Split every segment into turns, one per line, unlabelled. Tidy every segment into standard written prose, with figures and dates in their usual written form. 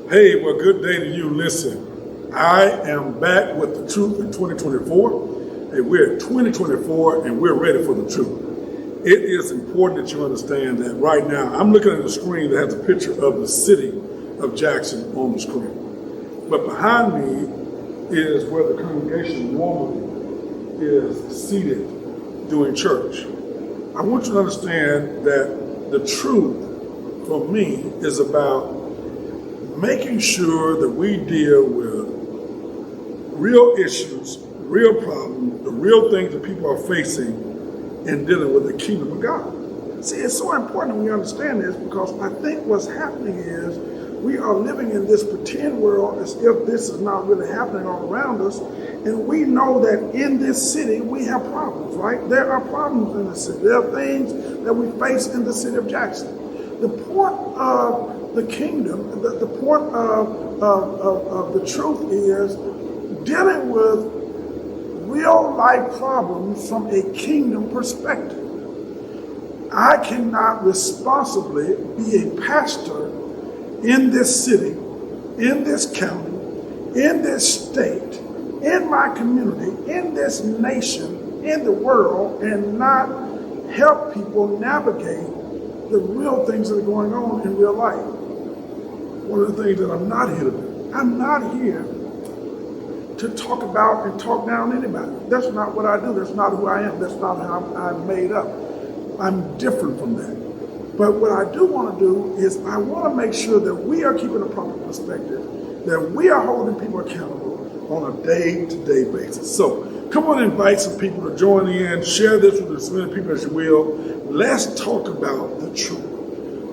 Hey, well, good day to you. Listen, I am back with the truth in 2024, and we're at 2024, and we're ready for the truth. It is important that you understand that right now, I'm looking at a screen that has a picture of the city of Jackson on the screen. But behind me is where the congregation normally is seated doing church. I want you to understand that the truth for me is about making sure that we deal with real issues, real problems, the real things that people are facing in dealing with the kingdom of God. See, it's so important that we understand this because I think what's happening is we are living in this pretend world as if this is not really happening all around us. And we know that in this city, we have problems, right? There are problems in the city. There are things that we face in the city of Jackson. The point of the kingdom, the point of the truth is dealing with real life problems from a kingdom perspective. I cannot responsibly be a pastor in this city, in this county, in this state, in my community, in this nation, in the world, and not help people navigate the real things that are going on in real life. One of the things that I'm not here to do, I'm not here to talk about and talk down anybody. That's not what I do. That's not who I am. That's not how I'm made up. I'm different from that. But what I do want to do is I want to make sure that we are keeping a proper perspective, that we are holding people accountable on a day-to-day basis. So come on and invite some people to join in, share this with as many people as you will. Let's talk about the truth.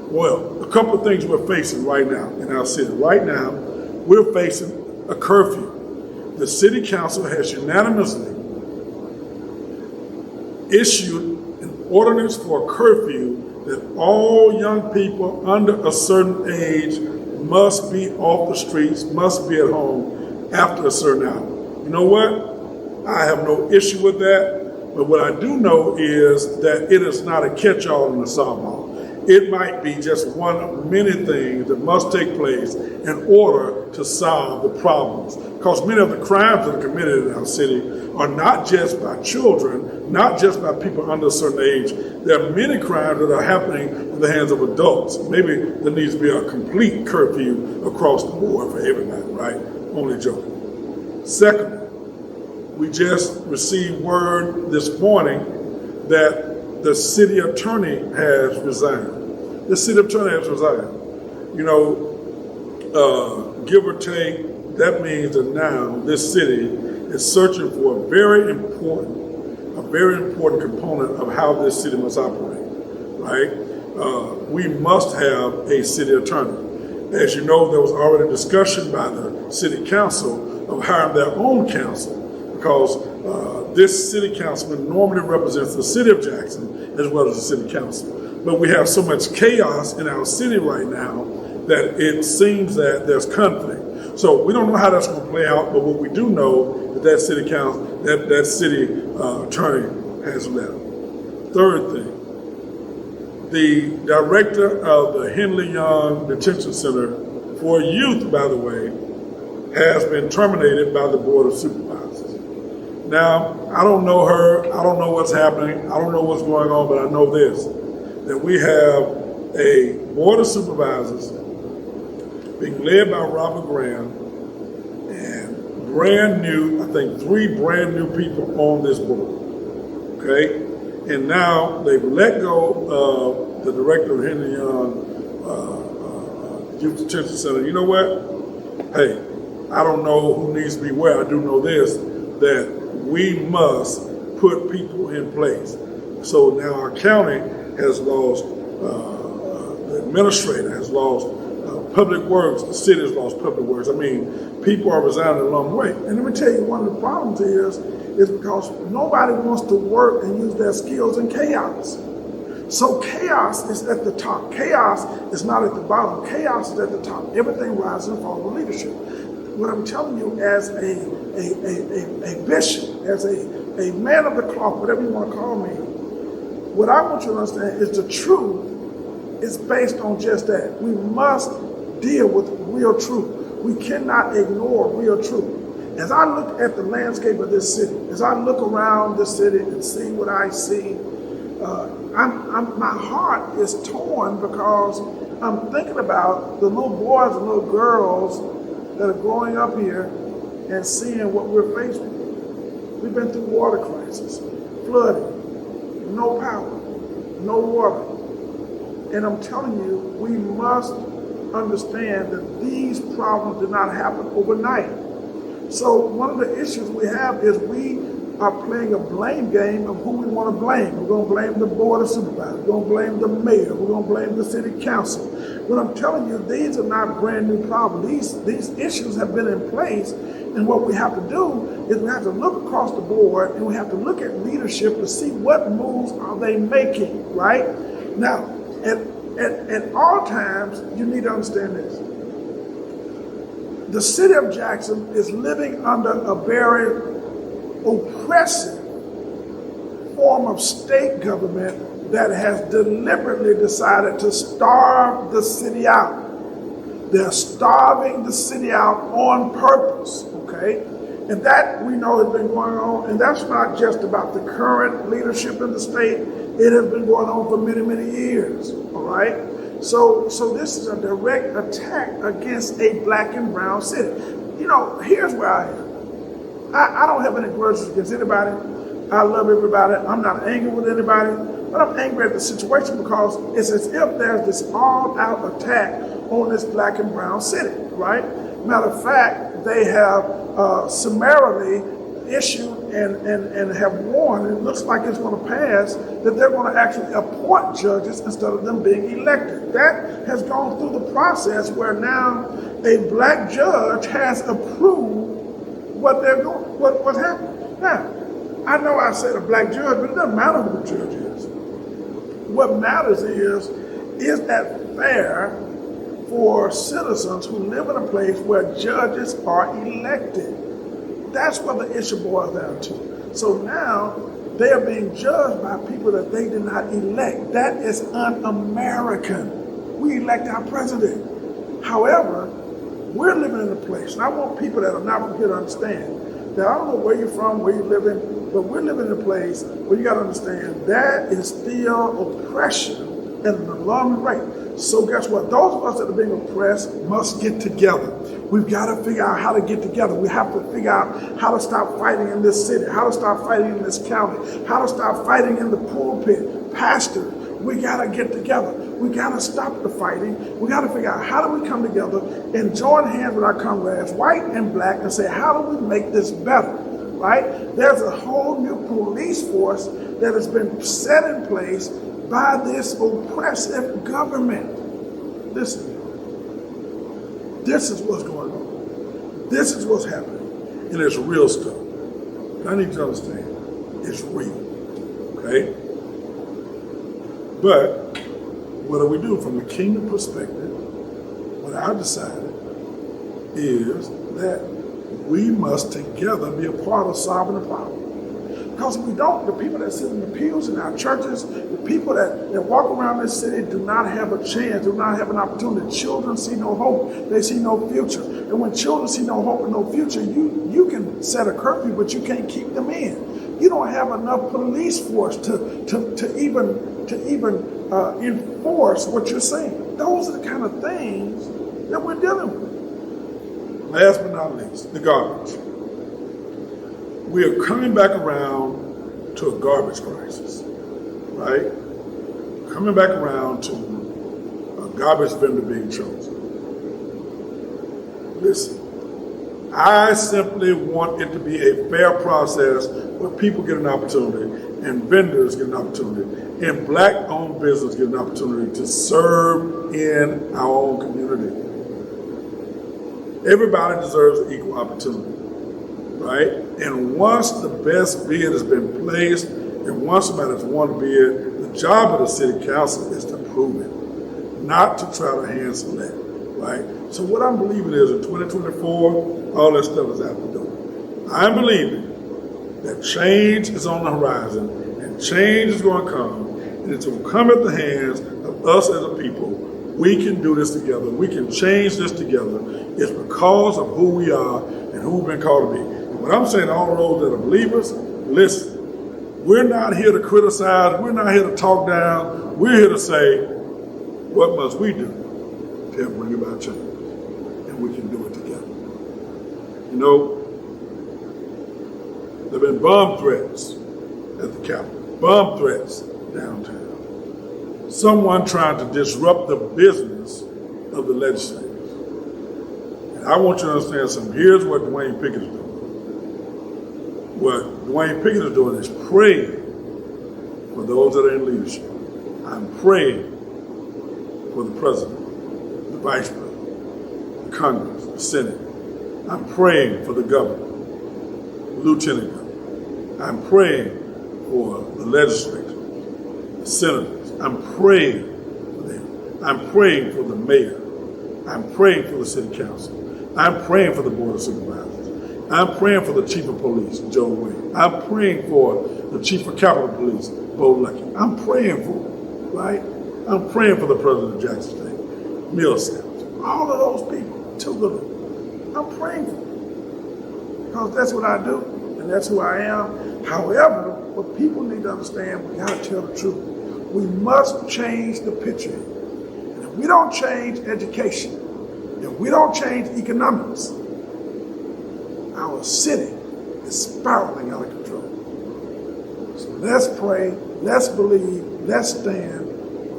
Well, a couple of things we're facing right now in our city. Right now, we're facing a curfew. The city council has unanimously issued an ordinance for a curfew that all young people under a certain age must be off the streets, must be at home after a certain hour. You know what? I have no issue with that, but what I do know is that it is not a catch-all in the softball. It might be just one of many things that must take place in order to solve the problems. Because many of the crimes that are committed in our city are not just by children, not just by people under a certain age. There are many crimes that are happening in the hands of adults. Maybe there needs to be a complete curfew across the board for everybody, right? Only joking. Secondly, we just received word this morning that the city attorney has resigned. The city attorney has resigned. You know, give or take, that means that now this city is searching for a very important component of how this city must operate, right? We must have a city attorney. As you know, there was already discussion by the city council of hiring their own counsel because this city councilman normally represents the city of Jackson as well as the city council. But we have so much chaos in our city right now that it seems that there's conflict. So we don't know how that's going to play out, but what we do know is that city council, that city attorney has left. Third thing, the director of the Henley Young Detention Center for Youth, by the way, has been terminated by the Board of Supervisors. Now, I don't know her, I don't know what's happening, I don't know what's going on, but I know this, that we have a Board of Supervisors being led by Robert Graham and brand new, I think 3 brand new people on this board, okay? And now they've let go of the director of Henley Young Youth Detention Center. You know what? Hey, I don't know who needs to be where. I do know this, that we must put people in place. So now our county has lost, the administrator has lost public works, the city has lost public works. I mean, people are resigning along the way. And let me tell you, one of the problems is because nobody wants to work and use their skills in chaos. So chaos is at the top. Chaos is not at the bottom. Chaos is at the top. Everything rises and falls with leadership. What I'm telling you as a bishop, as a man of the cloth, whatever you want to call me, what I want you to understand is the truth is based on just that. We must deal with real truth. We cannot ignore real truth. As I look at the landscape of this city, as I look around this city and see what I see, my heart is torn because I'm thinking about the little boys and little girls that are growing up here and seeing what we're facing. We've been through water crisis, flooding, no power, no water. And I'm telling you, we must understand that these problems did not happen overnight. So one of the issues we have is we are playing a blame game of who we want to blame. We're going to blame the board of supervisors. We're going to blame the mayor. We're going to blame the city council. But I'm telling you, these are not brand new problems. These issues have been in place. And what we have to do is we have to look across the board and we have to look at leadership to see what moves are they making, right? Now, at all times, you need to understand this. The city of Jackson is living under a very oppressive form of state government that has deliberately decided to starve the city out. They're starving the city out on purpose, okay? And that we know has been going on, and that's not just about the current leadership in the state. It has been going on for many, many years, all right? So this is a direct attack against a black and brown city. You know, here's where I am. I don't have any grudges against anybody. I love everybody. I'm not angry with anybody, but I'm angry at the situation because it's as if there's this all-out attack on this black and brown city, right? Matter of fact, they have summarily issued and have warned, and it looks like it's going to pass, that they're going to actually appoint judges instead of them being elected. That has gone through the process where now a black judge has approved what they're doing, what's happening. Now, I know I said a black judge, but it doesn't matter who the judge is. What matters is that fair for citizens who live in a place where judges are elected? That's what the issue boils down to. So now they are being judged by people that they did not elect. That is un-American. We elect our president. However, we're living in a place, and I want people that are not from here to understand that I don't know where you're from, where you live in, but we're living in a place where you got to understand that is still oppression at an alarming rate. So guess what? Those of us that are being oppressed must get together. We've got to figure out how to get together. We have to figure out how to stop fighting in this city, how to stop fighting in this county, how to stop fighting in the pulpit. Pastor, we got to get together. We got to stop the fighting. We got to figure out how do we come together and join hands with our comrades, white and black, and say, how do we make this better, right? There's a whole new police force that has been set in place by this oppressive government. Listen, this is what's going on. This is what's happening. And it's real stuff. And I need you to understand, it's real, okay? But what do we do from a kingdom perspective? What I've decided is that we must together be a part of solving the problem. Because if we don't, the people that sit in the pews in our churches, the people that walk around this city do not have a chance, do not have an opportunity. Children see no hope, they see no future. And when children see no hope and no future, you can set a curfew, but you can't keep them in. You don't have enough police force to even enforce what you're saying. Those are the kind of things that we're dealing with. Last but not least, the garbage. We are coming back around to a garbage crisis, right? Coming back around to a garbage vendor being chosen. Listen, I simply want it to be a fair process where people get an opportunity and vendors get an opportunity and black-owned business get an opportunity to serve in our own community. Everybody deserves equal opportunity. Right? And once the best bid has been placed, and once somebody has won a bid, the job of the city council is to prove it, not to try to hand select, right? So what I'm believing is in 2024, all that stuff is out the door. I'm believing that change is on the horizon, and change is going to come, and it's going to come at the hands of us as a people we can do this together. We can change this together. It's because of who we are and who we've been called to be. And what I'm saying to all of those that are believers, listen, we're not here to criticize. We're not here to talk down. We're here to say, what must we do to help bring about change? And we can do it together. You know, there have been bomb threats at the Capitol, bomb threats downtown. Someone trying to disrupt the business of the legislators. And I want you to understand something. Here's what Dwayne Pickett is doing. What Dwayne Pickett is doing is praying for those that are in leadership. I'm praying for the president, the vice president, the Congress, the Senate. I'm praying for the governor, the lieutenant governor. I'm praying for the legislature, the senators. I'm praying for them. I'm praying for the mayor. I'm praying for the city council. I'm praying for the board of supervisors. I'm praying for the chief of police, Joe Wayne. I'm praying for the chief of Capitol Police, Bo Lucky. I'm praying for them, right? I'm praying for the president of Jackson State, Millsap. All of those people, two of them. I'm praying for them because that's what I do and that's who I am. However, what people need to understand, we got to tell the truth. We must change the picture. And if we don't change education, if we don't change economics, our city is spiraling out of control. So let's pray, let's believe, let's stand.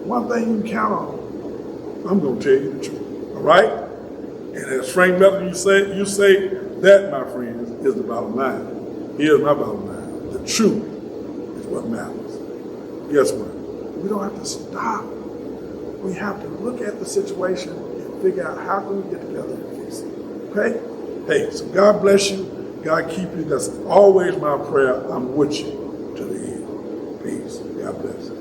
One thing you can count on, I'm going to tell you the truth. All right? And as Frank Melton, you say that, my friends, is the bottom line. Here's my bottom line. The truth is what matters. Guess what? We don't have to stop. We have to look at the situation and figure out how can we get together and fix it. Okay? Hey, so God bless you. God keep you. That's always my prayer. I'm with you to the end. Peace. God bless.